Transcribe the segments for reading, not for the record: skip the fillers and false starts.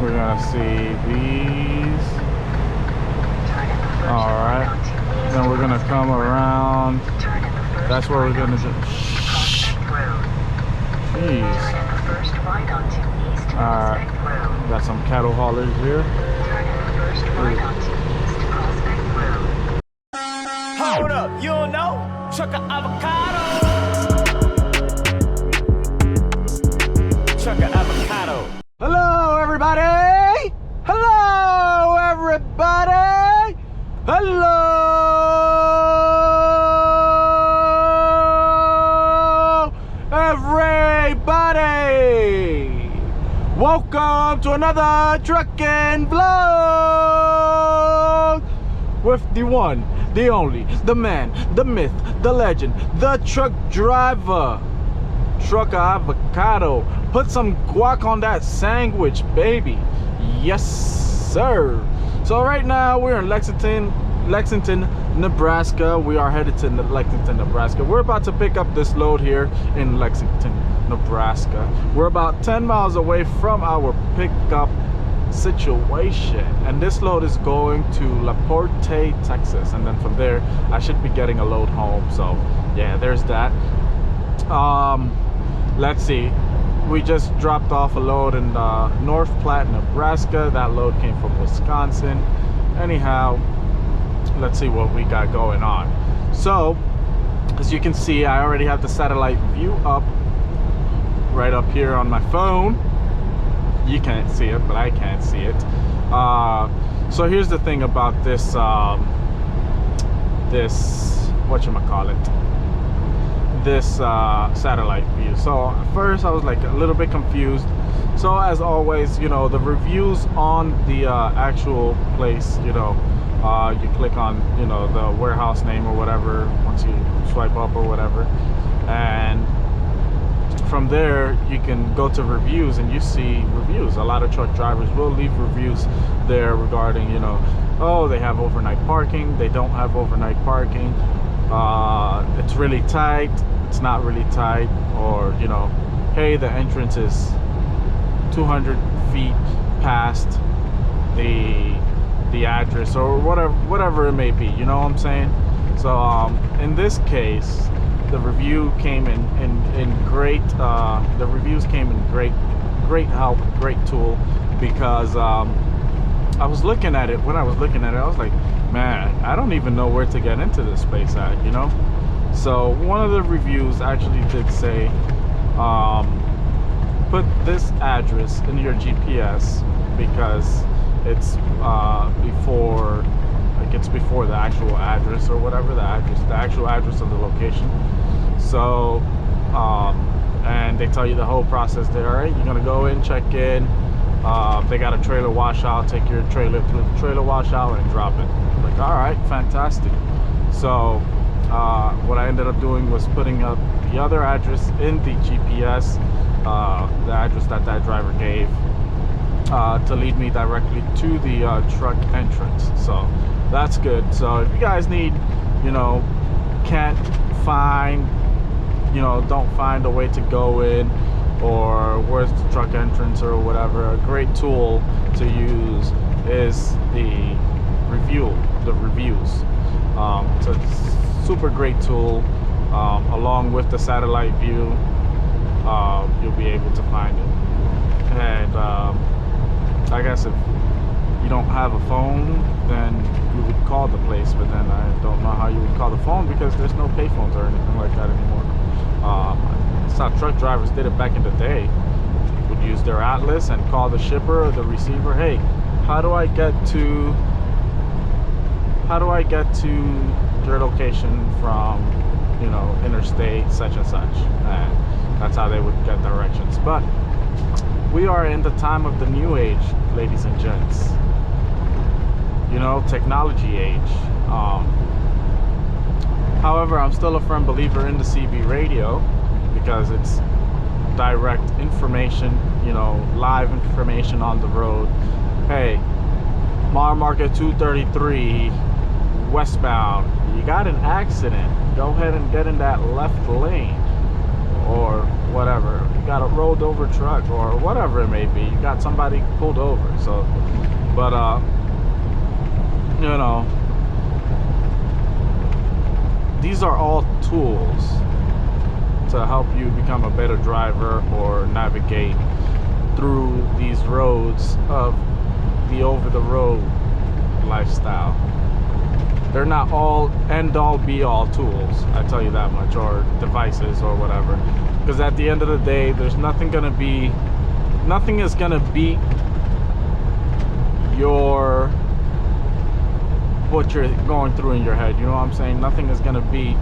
We're gonna see these. Alright. Then we're gonna come around. That's where we're gonna do. Jeez. Alright. Got some cattle haulers here. Hold up, you don't know? Truck of avocado. Truck of avocado. Hello, everybody! Hello, everybody! Hello, everybody! Welcome to another trucking vlog with the one, the only, the man, the myth, the legend, the truck driver. Truck of avocado. Put some guac on that sandwich, baby. Yes, sir. So right now we're in Lexington, Nebraska. We are headed to Lexington, Nebraska. We're about to pick up this load here in Lexington, Nebraska. We're about 10 miles away from our pickup situation, and this load is going to LaPorte, Texas, and then from there I should be getting a load home. So yeah, there's that. Let's see, we just dropped off a load in North Platte, Nebraska. That load came from Wisconsin. Anyhow, let's see what we got going on. So as you can see, I already have the satellite view up right up here on my phone. You can't see it, but I can't see it. So here's the thing about this this satellite view. So at first I was like a little bit confused. So as always, you know, the reviews on the actual place, you know, you click on, you know, the warehouse name or whatever once you swipe up or whatever, and from there you can go to reviews and you see reviews. A lot of truck drivers will leave reviews there regarding, you know, oh, they have overnight parking, they don't have overnight parking, it's really tight, it's not really tight, or, you know, hey, the entrance is 200 feet past the address, or whatever it may be, you know what I'm saying? So in this case, the review came in great, the reviews came in great help, great tool, because I was looking at it. When I was looking at it, I was like, man, I don't even know where to get into this space at, you know? So one of the reviews actually did say, put this address in your GPS because it's before, like, it's before the actual address or whatever, the actual address of the location. So and they tell you the whole process there. All right, you're gonna go in, check in, they got a trailer washout, take your trailer through the trailer washout and drop it. Like, all right, fantastic. So what I ended up doing was putting up the other address in the GPS, the address that driver gave, to lead me directly to the truck entrance. So that's good. So if you guys need, you know, can't find, you know, don't find a way to go in, or where's the truck entrance or whatever, a great tool to use is the reviews. It's a super great tool. Along with the satellite view, you'll be able to find it. And I guess if you don't have a phone, then you would call the place, but then I don't know how you would call the phone because there's no payphones or anything like that anymore. That's how truck drivers did it back in the day. Would use their atlas and call the shipper or the receiver, hey, how do I get to your location from, you know, interstate such and such, and that's how they would get directions. But we are in the time of the new age, ladies and gents, you know, technology age. However, I'm still a firm believer in the CB radio because it's direct information, you know, live information on the road. Hey, Mar Market 233 westbound, you got an accident, go ahead and get in that left lane, or whatever. You got a rolled over truck or whatever it may be. You got somebody pulled over. So, but you know, these are all tools to help you become a better driver or navigate through these roads of the over-the-road lifestyle. They're not all end-all be-all tools, I tell you that much, or devices or whatever, because at the end of the day, there's nothing is gonna beat what you're going through in your head. You know what I'm saying? Nothing is gonna beat,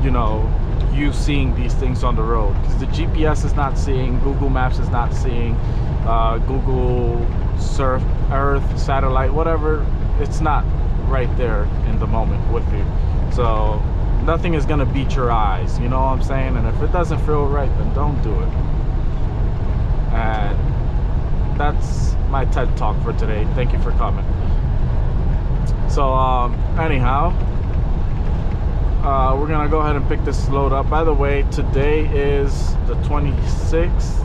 you know, you seeing these things on the road, because the GPS is not seeing, Google Maps is not seeing, Google Surf, Earth, satellite, whatever, it's not right there in the moment with you. So nothing is gonna beat your eyes, you know what I'm saying? And if it doesn't feel right, then don't do it. And that's my TED Talk for today. Thank you for coming. So anyhow, we're gonna go ahead and pick this load up. By the way, today is the 26th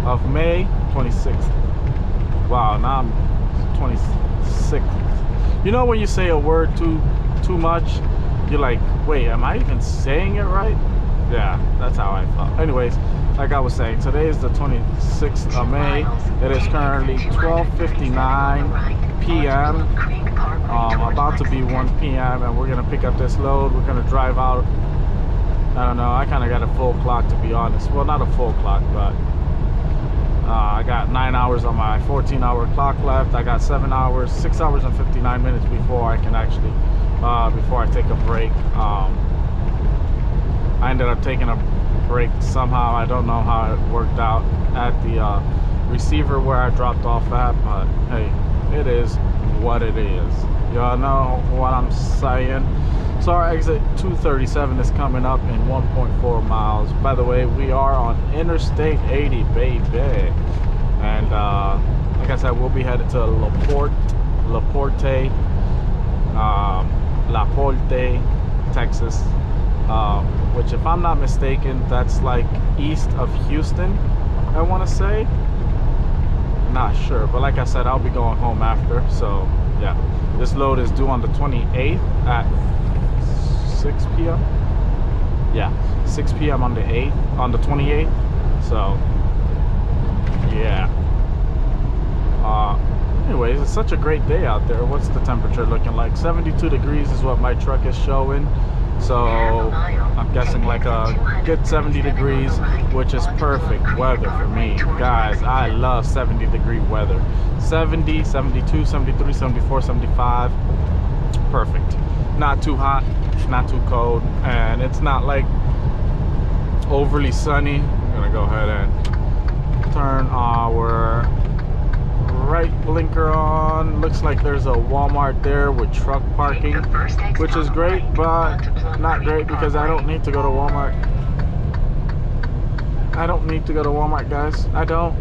of May. 26th. Wow, now I'm 26th. You know when you say a word too much, you're like, wait, am I even saying it right? Yeah, that's how I felt. Anyways, like I was saying, today is the 26th of May. It is currently 12:59 p.m. About to be 1 p.m. and we're gonna pick up this load. We're gonna drive out. I don't know, I kind of got a full clock, to be honest. Well, not a full clock, but I got 9 hours on my 14-hour clock left. I got 6 hours and 59 minutes before I can actually, before I take a break. I ended up taking a break somehow. I don't know how it worked out at the receiver where I dropped off at, but hey, it is what it is. Y'all know what I'm saying. So our exit 237 is coming up in 1.4 miles. By the way, we are on Interstate 80, baby. And like I said, we'll be headed to La Porte, Texas. Which, if I'm not mistaken, that's like east of Houston, I want to say. Not sure, but like I said, I'll be going home after. So yeah, this load is due on the 28th at 6 p.m. Yeah, 6 p.m. on the 28th. So yeah. Anyways, it's such a great day out there. What's the temperature looking like? 72 degrees is what my truck is showing. So I'm guessing like a good 70 degrees, which is perfect weather for me. Guys, I love 70-degree weather. 70, 72, 73, 74, 75. Perfect. Not too hot, not too cold, and it's not like overly sunny. I'm gonna go ahead and turn our right blinker on. Looks like there's a Walmart there with truck parking, which is great, but not great because I don't need to go to Walmart. I don't need to go to Walmart, guys. I don't.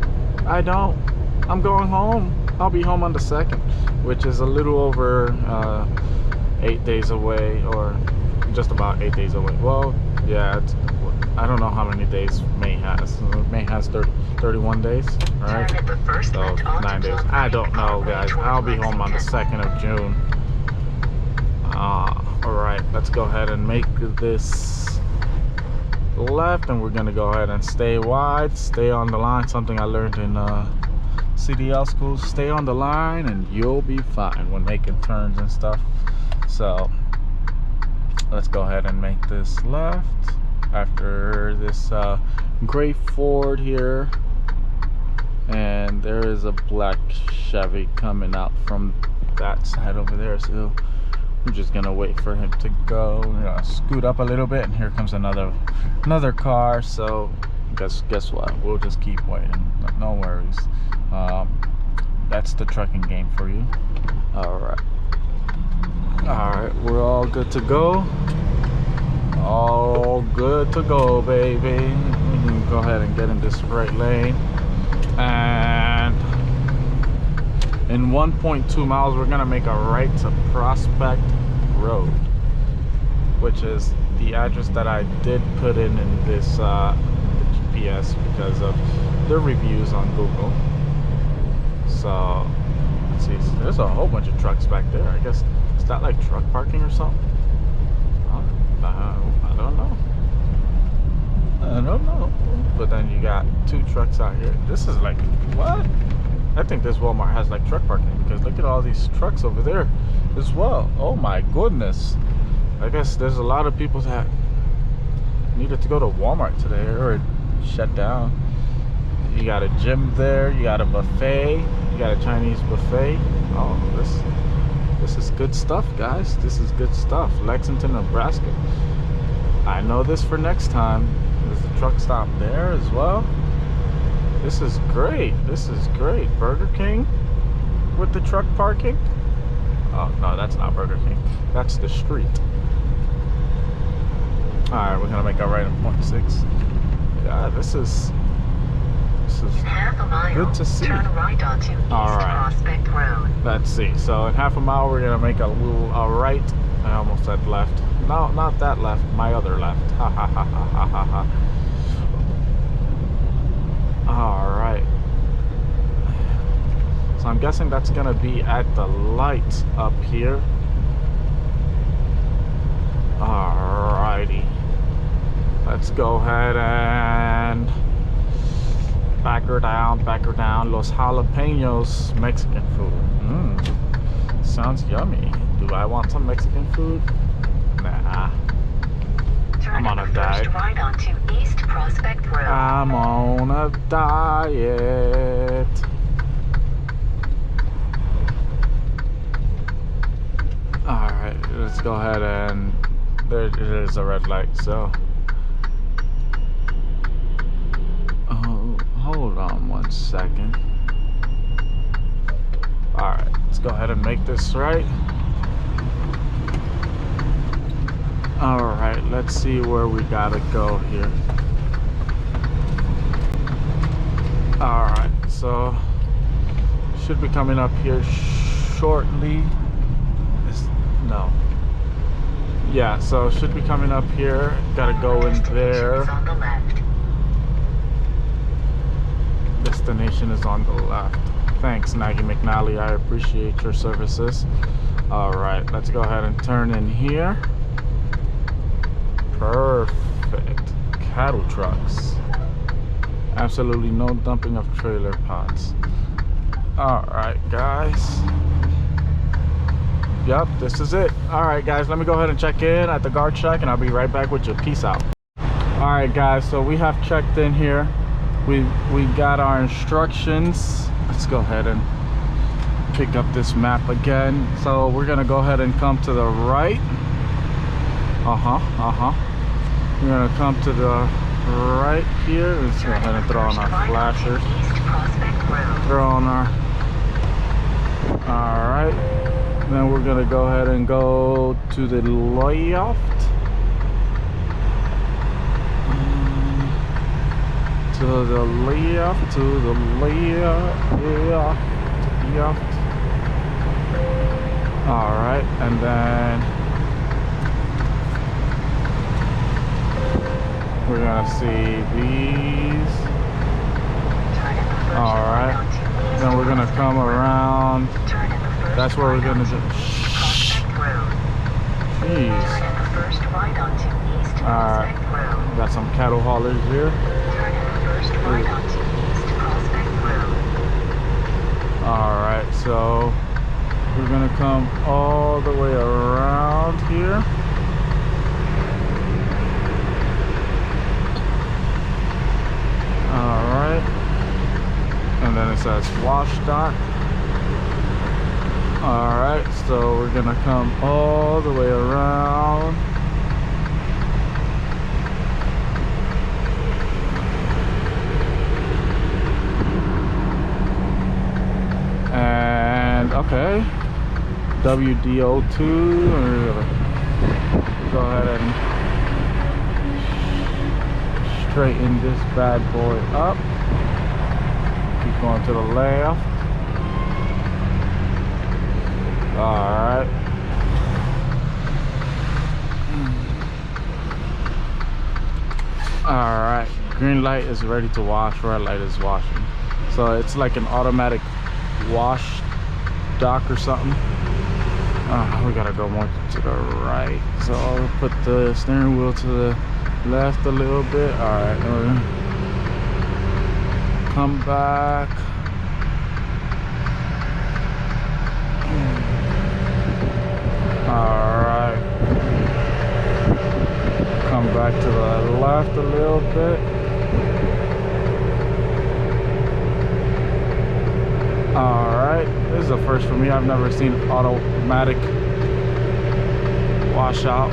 I'm going home. I'll be home on the 2nd, which is a little over 8 days away, or just about 8 days away. Well, yeah, I don't know how many days May has. May has 31 days, right? So 9 days. I don't know, guys. I'll be home on the 2nd of June. Alright, let's go ahead and make this left, and we're gonna go ahead and stay wide, stay on the line. Something I learned in CDL school. Stay on the line and you'll be fine when making turns and stuff. So let's go ahead and make this left after this gray Ford here, and there is a black Chevy coming out from that side over there, so we're just gonna wait for him to go. We're gonna scoot up a little bit, and here comes another car. So guess what, we'll just keep waiting, no worries. That's the trucking game for you. All right, we're all good to go. All good to go, baby. We can go ahead and get in this right lane, and in 1.2 miles we're gonna make a right to Prospect Road, which is the address that I did put in this GPS because of the reviews on Google. So let's see, there's a whole bunch of trucks back there. I guess, is that like truck parking or something? I don't know. I don't know. But then you got 2 trucks out here. This is like, what? I think this Walmart has like truck parking because look at all these trucks over there as well. Oh my goodness. I guess there's a lot of people that needed to go to Walmart today or it shut down. You got a gym there, you got a buffet, you got a Chinese buffet. Oh, this is good stuff, guys. This is good stuff. Lexington, Nebraska. I know this for next time. There's a truck stop there as well. This is great. This is great. Burger King with the truck parking. Oh no, that's not Burger King. That's the street. Alright, we're gonna make a right on 0.6. Yeah, this is half a mile, good to see. Turn right onto East Prospect Road. Let's see. So in half a mile, we're gonna make a right. I almost said left. No, not that left. My other left. Ha ha ha ha ha ha ha. All right. So I'm guessing that's gonna be at the lights up here. Alrighty. Let's go ahead and back her down, Los Jalapenos Mexican food. Sounds yummy. Do I want some Mexican food? Nah. I'm on a diet. Right onto East Prospect Road. I'm on a diet. Alright, let's go ahead and there it is, a red light, so hold on 1 second. Alright, let's go ahead and make this right. Alright, let's see where we gotta go here. Alright, so should be coming up here shortly. No. Yeah, so should be coming up here. Gotta go in there. Destination is on the left. Thanks, Nagy McNally. I appreciate your services. Alright, let's go ahead and turn in here. Perfect. Cattle trucks. Absolutely no dumping of trailer pods. Alright, guys. Yep, this is it. Alright, guys, let me go ahead and check in at the guard shack and I'll be right back with you. Peace out. Alright, guys, so we have checked in here. We got our instructions. Let's go ahead and pick up this map again. So we're gonna go ahead and come to the right. We're gonna come to the right here. Let's go ahead and throw on our flashers. Throw on our. Alright. Then we're gonna go ahead and go to the layout. To the left, Alright, and then we're gonna see these. Alright, then we're gonna come around. That's where we're gonna do. Jeez. Alright, got some cattle haulers here. Alright, so we're gonna come all the way around here. Alright, and then it says wash dock. Alright, so we're gonna come all the way around. And okay, WDO2. We're gonna go ahead and straighten this bad boy up. Keep going to the left. Alright. All right, green light is ready to wash, red light is washing. So it's like an automatic wash dock or something. We gotta go more to the right. So I'll put the steering wheel to the left a little bit. All right, come back. All right, come back to the left a little bit. All right, this is a first for me. I've never seen automatic washout.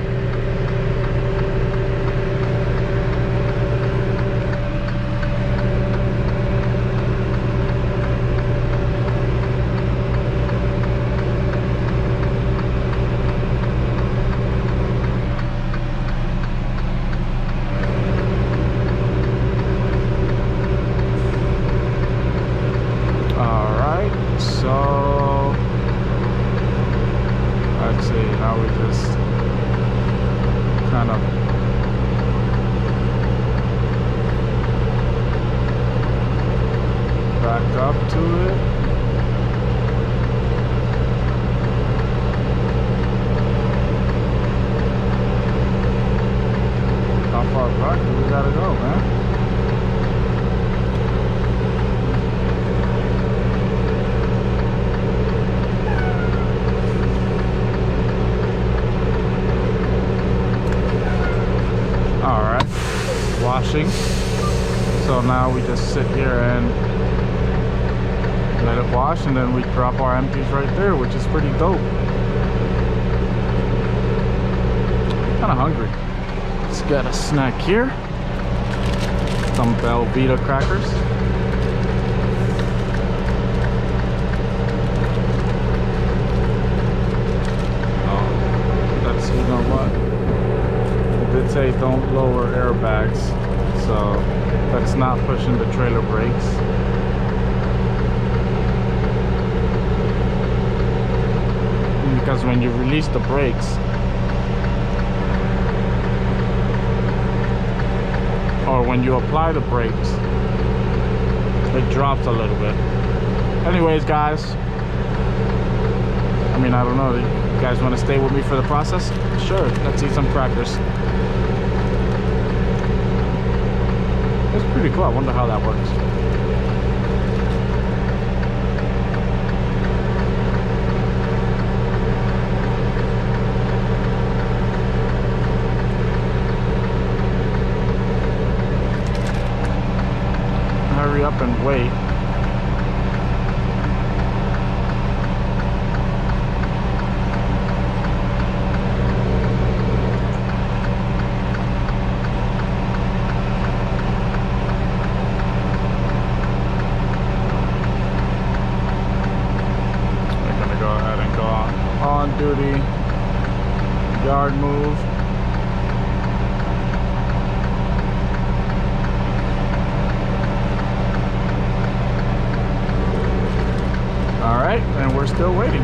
So now we just sit here and let it wash, and then we drop our empties right there, which is pretty dope. Kind of hungry. Let's get a snack here. Some Velveeta crackers. Oh, that's, you know what? It did say don't lower airbags, so that's not pushing the trailer brakes. Because when you release the brakes, or when you apply the brakes, it drops a little bit. Anyways, guys, I mean, I don't know, you guys want to stay with me for the process? Sure, let's eat some crackers. It's pretty cool. I wonder how that works. Hurry up and wait. Duty, yard move. All right, and we're still waiting.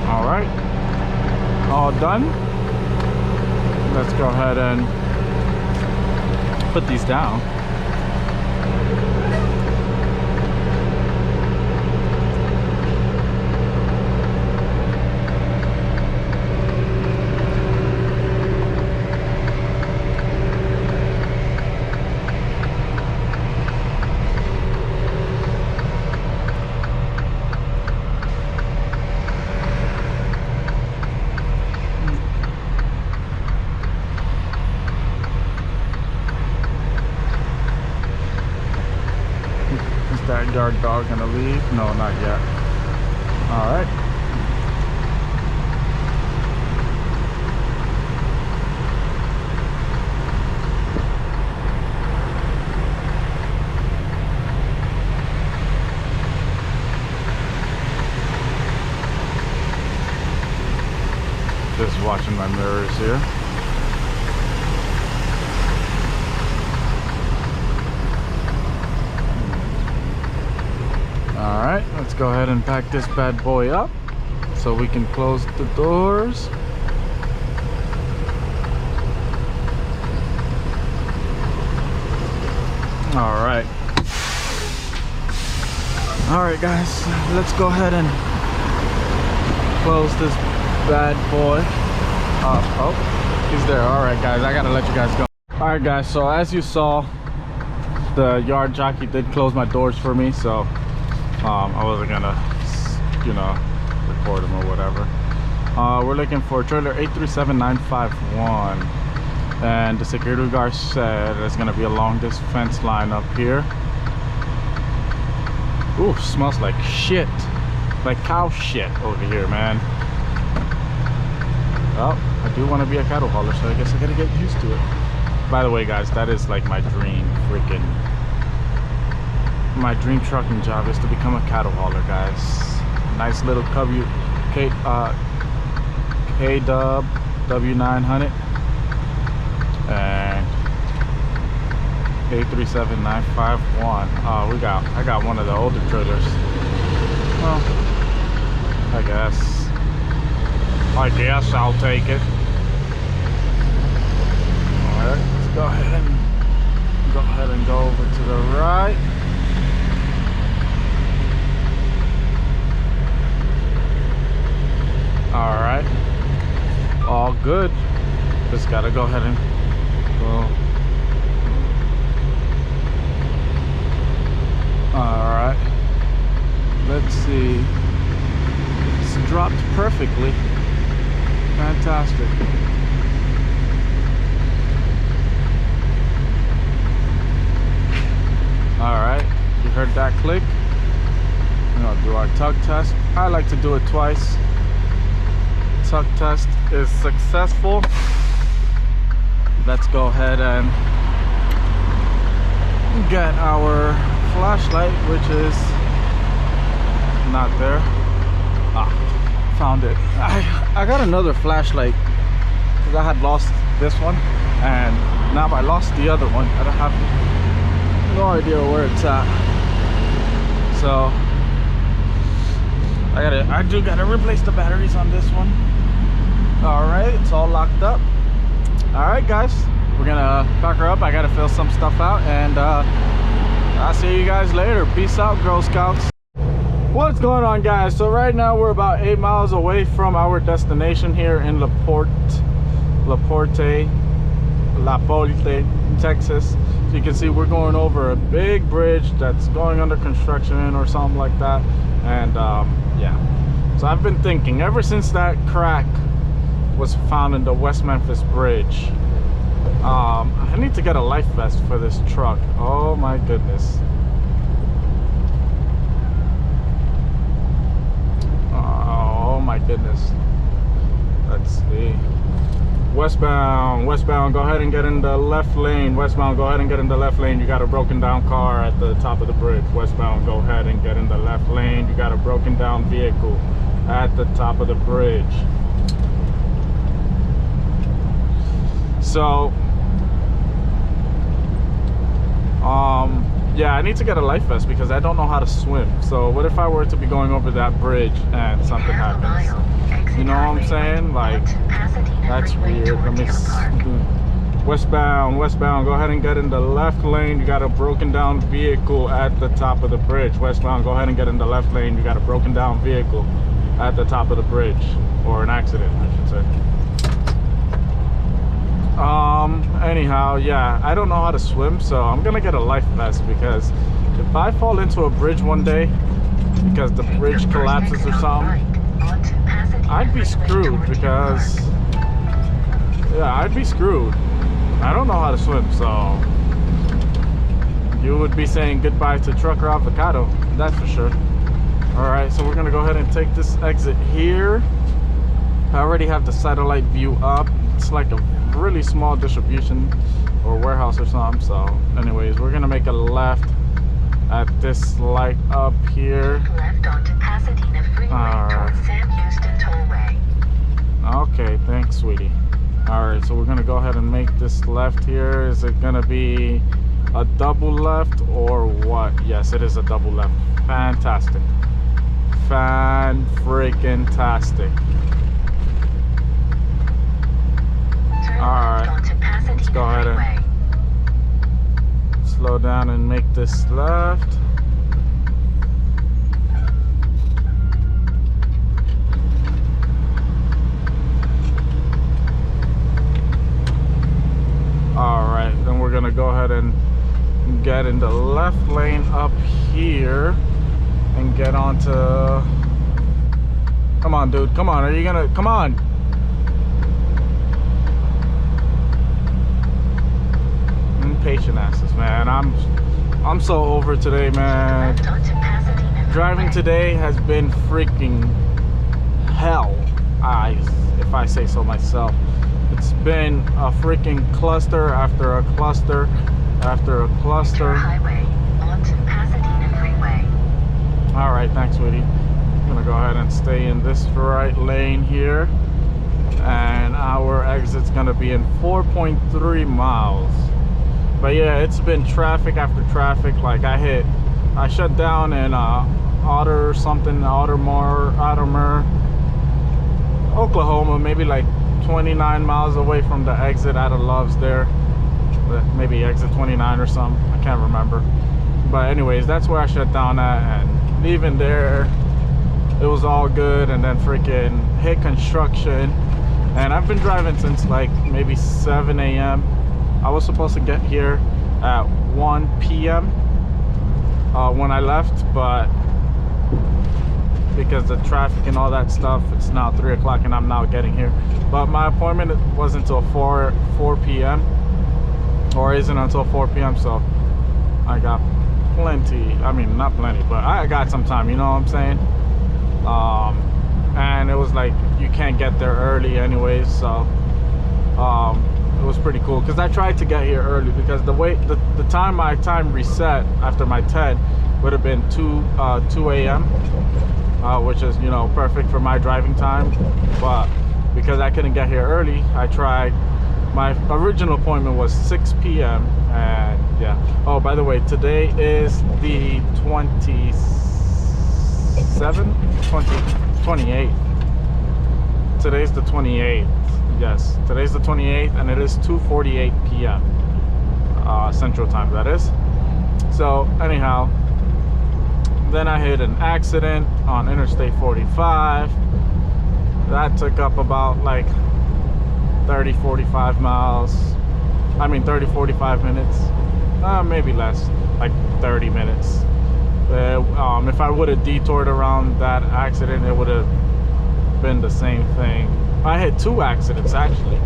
All right, all done. Let's go ahead and put these down. That yard dog gonna leave? No, not yet. All right. Just watching my mirrors here. All right, let's go ahead and pack this bad boy up so we can close the doors. All right. All right, guys, let's go ahead and close this bad boy up. Oh, he's there. All right, guys, I gotta let you guys go. All right, guys, so as you saw, the yard jockey did close my doors for me, so I wasn't gonna, you know, record him or whatever. We're looking for trailer 837951, and the security guard said it's gonna be along this fence line up here. Ooh, smells like shit, like cow shit over here, man. Well, I do want to be a cattle hauler, so I guess I gotta get used to it. By the way, guys, that is like my dream trucking job is to become a cattle hauler, guys. Nice little K-Dub W900 and 837951. I got one of the older trailers. Well, I guess I'll take it. All right, let's go ahead and go over to the right. All right, all good. Just gotta go ahead and go. All right, let's see. It's dropped perfectly. Fantastic. All right, you heard that click. We're gonna do our tug test. I like to do it twice. Tug test is successful. Let's go ahead and get our flashlight, which is not there. Found it. I got another flashlight because I had lost this one, and now I lost the other one. I don't have no idea where it's at, so I do gotta replace the batteries on this one. All right, it's all locked up. All right, guys, we're gonna pack her up. I gotta fill some stuff out, and I'll see you guys later. Peace out, Girl Scouts. What's going on, guys? So right now we're about 8 miles away from our destination here in La Porte, Texas. So you can see we're going over a big bridge that's going under construction or something like that. And yeah, so I've been thinking ever since that crack was found in the West Memphis Bridge, I need to get a life vest for this truck. Oh my goodness. Oh my goodness. Let's see. Westbound, go ahead and get in the left lane. Westbound, go ahead and get in the left lane. You got a broken down car at the top of the bridge. Westbound, go ahead and get in the left lane. You got a broken down vehicle at the top of the bridge. So yeah, I need to get a life vest because I don't know how to swim. So what if I were to be going over that bridge and something happens? You know what I'm saying? Like, that's weird. Let me do westbound, go ahead and get in the left lane. You got a broken down vehicle at the top of the bridge. Westbound, go ahead and get in the left lane. You got a broken down vehicle at the top of the bridge, or an accident, I should say. Anyhow, yeah, I don't know how to swim, so I'm gonna get a life vest, because if I fall into a bridge one day because the bridge collapses or something, I'd be screwed. Because yeah, I'd be screwed. I don't know how to swim, so you would be saying goodbye to Trucker Avocado, that's for sure. All right, so we're gonna go ahead and take this exit here. I already have the satellite view up. It's like a really small distribution or warehouse or something. So anyways, we're gonna make a left at this light up here. Left onto Pasadena Freeway towards Sam Houston Tollway. Okay, thanks, sweetie. All right, so we're gonna go ahead and make this left here. Is it gonna be a double left or what? Yes, it is a double left. Fantastic. Fan-freaking-tastic. Alright, let's go ahead and slow down and make this left. Alright, then we're gonna go ahead and get in the left lane up here and get onto... Come on, dude, come on, are you gonna... Come on! Impatient asses, man. I'm so over today, man. Driving today has been freaking hell, if I say so myself. It's been a freaking cluster after a cluster after a cluster. Highway onto Pasadena Freeway. All right, thanks, sweetie. I'm gonna go ahead and stay in this right lane here, and our exit's gonna be in 4.3 miles. But yeah, it's been traffic after traffic. Like I shut down in Ottermore, Oklahoma, maybe like 29 miles away from the exit out of Love's there. Maybe exit 29 or something, I can't remember. But anyways, that's where I shut down at, and leaving there, it was all good, and then freaking hit construction. And I've been driving since like maybe 7 a.m. I was supposed to get here at 1 p.m. When I left, but because the traffic and all that stuff, it's now 3 o'clock and I'm now getting here. But my appointment wasn't until 4 p.m. or isn't until 4 p.m. so I got plenty, I mean not plenty, but I got some time, you know what I'm saying? And it was like you can't get there early anyways, so it was pretty cool because I tried to get here early because the time my time reset after my 10 would have been 2 a.m. Which is, you know, perfect for my driving time. But because I couldn't get here early, I tried. My original appointment was 6 p.m. and yeah. Oh, by the way, today is the 28th. Today's the 28th. Yes, today's the 28th, and it is 2:48 p.m. Central Time, that is. So anyhow, then I hit an accident on Interstate 45. That took up about like 30-45 miles. I mean 30-45 minutes. Maybe less, like 30 minutes. If I would have detoured around that accident, it would have been the same thing. I had 2 accidents actually.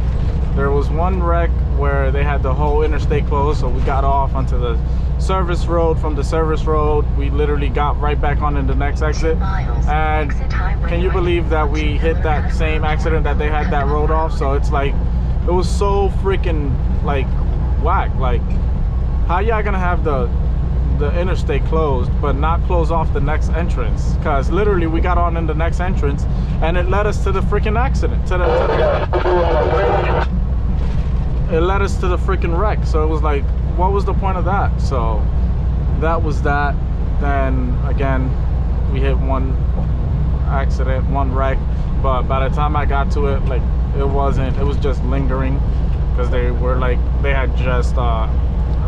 There was one wreck where they had the whole interstate closed, so we got off onto the service road. From the service road, we literally got right back on in the next exit. And can you believe that we hit that same accident that they had that road off? So it's like, it was so freaking like whack. Like, how y'all gonna have the interstate closed but not close off the next entrance? Because literally we got on in the next entrance and it led us to the freaking accident, it led us to the freaking wreck. So it was like, what was the point of that? So that was that. Then again, we hit one accident, one wreck, but by the time I got to it, like it was just lingering, because they had just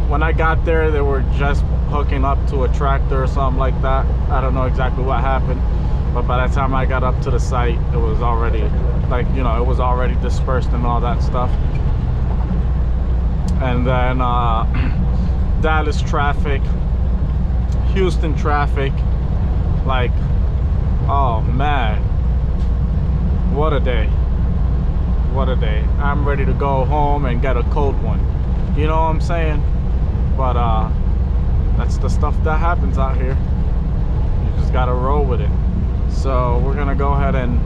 when I got there, they were just hooking up to a tractor or something like that. I don't know exactly what happened, but by the time I got up to the site, it was already, like, you know, it was already dispersed and all that stuff. And then Dallas traffic, Houston traffic, like, oh man, what a day, what a day. I'm ready to go home and get a cold one, you know what I'm saying? But that's the stuff that happens out here. You just gotta roll with it. So we're gonna go ahead and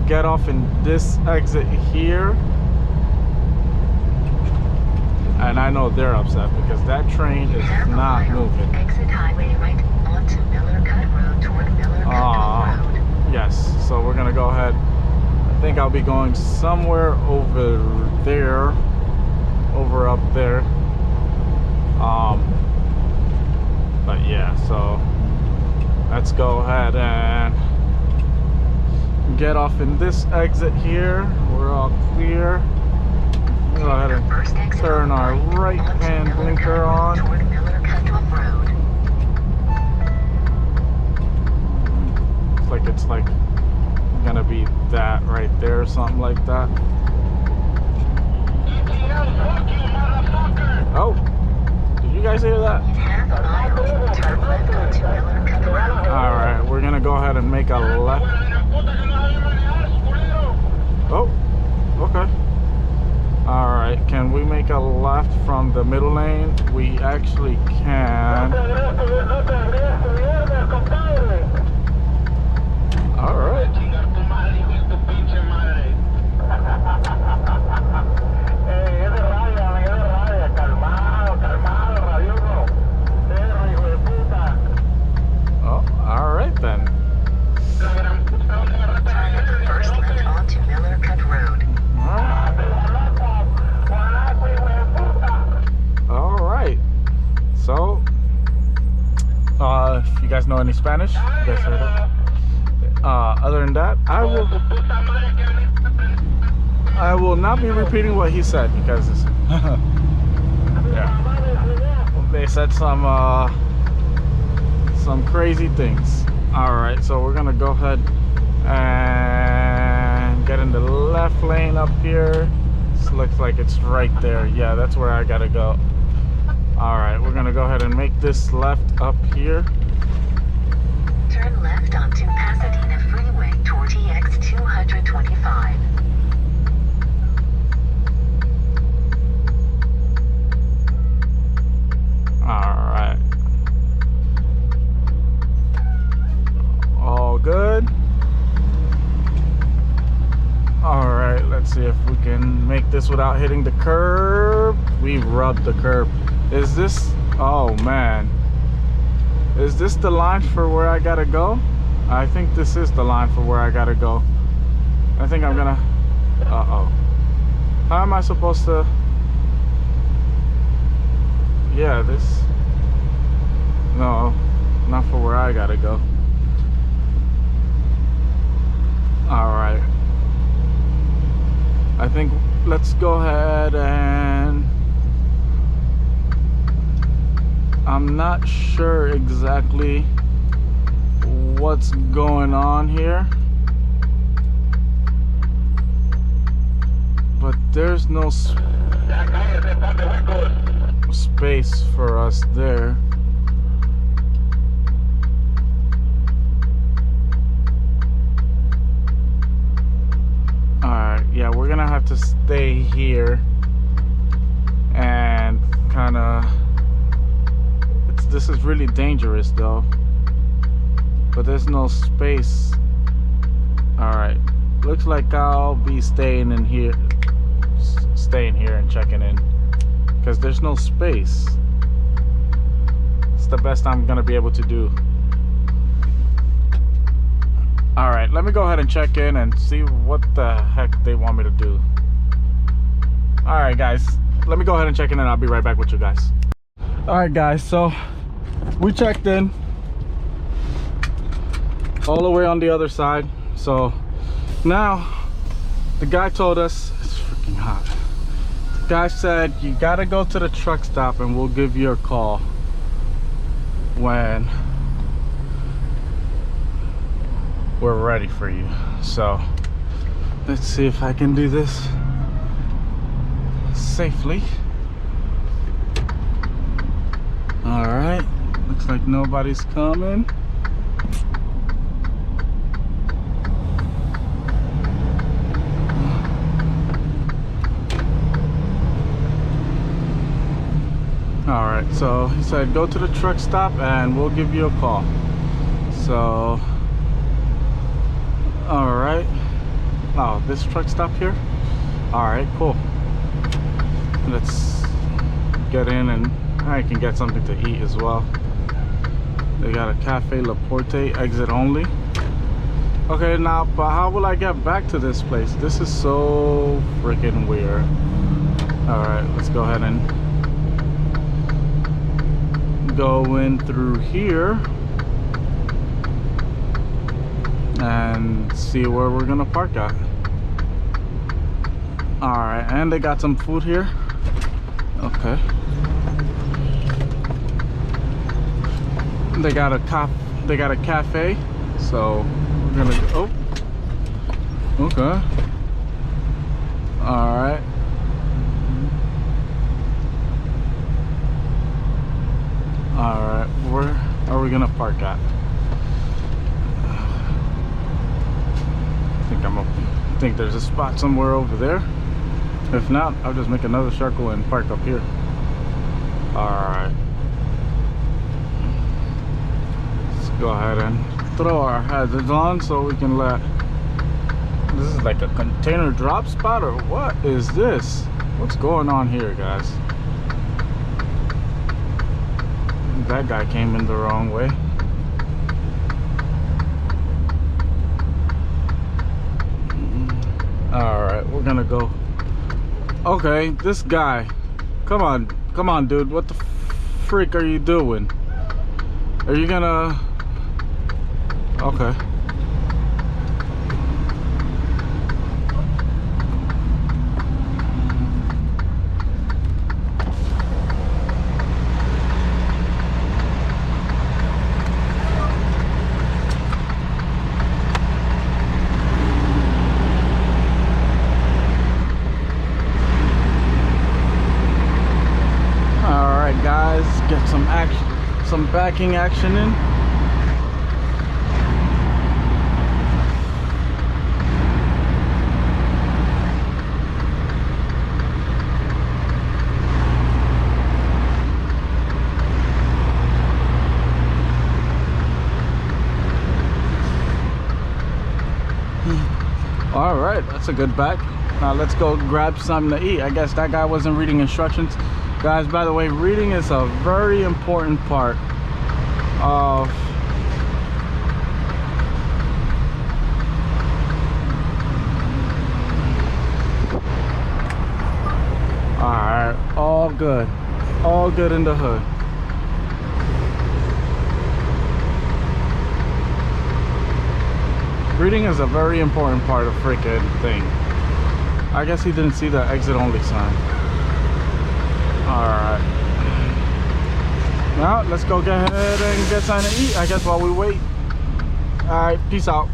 get off in this exit here. And I know they're upset because that train is not moving. Exit highway right onto Miller Cut Road toward Miller Cut Road. Yes, so we're gonna go ahead. I think I'll be going somewhere over there, over up there. But yeah, so let's go ahead and get off in this exit here. We're all clear. Go ahead and turn our right hand blinker on. Looks like it's like gonna be that right there or something like that. Oh, did you guys hear that? Alright, we're gonna go ahead and make a left. Oh, okay. Alright, can we make a left from the middle lane? We actually can. Alright. Oh, alright then. First left onto Miller Cut Road. Alright. So, if you guys know any Spanish, you guys heard it. Other than that, I will not be repeating what he said because yeah, they said some crazy things. All right, so we're gonna go ahead and get in the left lane up here. This looks like it's right there. Yeah, that's where I gotta go. All right, we're gonna go ahead and make this left up here. Turn left onto Pasadena Freeway toward EX 225. Alright. All good. Alright, let's see if we can make this without hitting the curb. We rubbed the curb. Is this... oh man. Is this the line for where I gotta go? I think this is the line for where I gotta go. I think I'm gonna... uh-oh. How am I supposed to... yeah, this... no, not for where I gotta go. Alright. I think let's go ahead and... I'm not sure exactly what's going on here, but there's no space for us there. Alright, yeah, we're gonna have to stay here and kind of... this is really dangerous though, but there's no space. Alright, looks like I'll be staying in here and checking in because there's no space. It's the best I'm gonna be able to do. Alright, let me go ahead and check in and see what the heck they want me to do. Alright guys, let me go ahead and check in and I'll be right back with you guys. Alright guys, so we checked in all the way on the other side. So now the guy told us, it's freaking hot. The guy said you gotta go to the truck stop and we'll give you a call when we're ready for you. So let's see if I can do this safely. All right, looks like nobody's coming. All right, so he said go to the truck stop and we'll give you a call. So all right, oh, this truck stop here. All right, cool. Let's get in and I can get something to eat as well. They got a Cafe Laporte, exit only. Okay, now, but how will I get back to this place? This is so freaking weird. All right, let's go ahead and go in through here and see where we're gonna park at. All right, and they got some food here. Okay. They got a cafe, so we're gonna go. Oh, okay. All right. All right, where are we gonna park at? I think there's a spot somewhere over there. If not, I'll just make another circle and park up here. All right. Let's go ahead and throw our hazards on so we can let. This is like a container drop spot, or what is this? What's going on here, guys? That guy came in the wrong way. All right, we're gonna go. Okay, this guy. Come on, dude. What the freak are you doing? Are you gonna? Okay. Guys, get some action, some backing action in. All right, that's a good back. Now let's go grab something to eat. I guess that guy wasn't reading instructions. Guys, by the way, reading is a very important part of alright, all good in the hood. Reading is a very important part of freaking thing. I guess he didn't see the exit only sign. Alright. Now, let's go get ahead and get something to eat, I guess, while we wait. Alright, peace out.